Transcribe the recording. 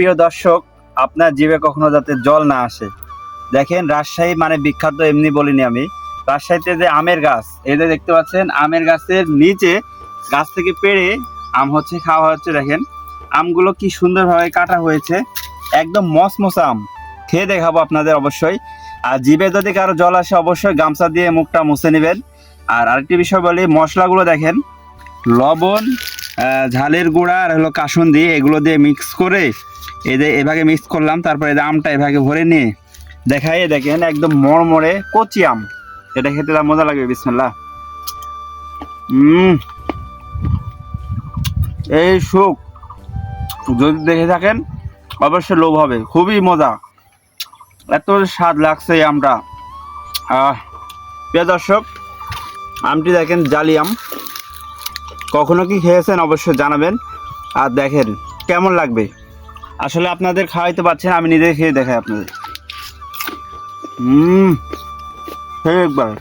প্রিয় দর্শক, আপনার জিভে কখনো যাতে জল না আসে। দেখেন রাজশাহী মানে বিখ্যাত এমনি বলিনি আমি। রাজশাহীতে যে আমের গাছ, এই যে দেখতে পাচ্ছেন আমের গাছের নিচে গাছ থেকে পেড়ে আম হচ্ছে খাওয়া হচ্ছে। দেখেন আমগুলো কি সুন্দরভাবে কাটা হয়েছে, একদম মসমসা আম। খেয়ে দেখাবো আপনাদের অবশ্যই। আর জিভে যদি কারো জল আসে অবশ্যই গামছা দিয়ে মুখটা মুছে নেবেন। আর আরেকটি বিষয় বলি, মশলাগুলো দেখেন, লবণ, ঝালের গুঁড়া আর হলো কাসুন্দি, এগুলো দিয়ে মিক্স করে এভাবে মিক্স করলাম। তারপরে আমটা এভাবে ভরে নিয়ে দেখাই, দেখেন একদম মরমরে কচি আম। এটা খেতে তার মজা লাগবে। বিসমিল্লাহ। এই সুখ যদি দেখে থাকেন অবশ্যই লোভ হবে, খুবই মজা, এত স্বাদ লাগছে এই আমটা। প্রিয় দর্শক, আমটি দেখেন জালি আম। কখনো কি খেয়েছেন অবশ্যই জানাবেন। আর দেখেন কেমন লাগবে। আসলে আপনাদের খাওয়াইতে পারছেন, আমি নিজে খেয়ে দেখাই আপনাদের। একবার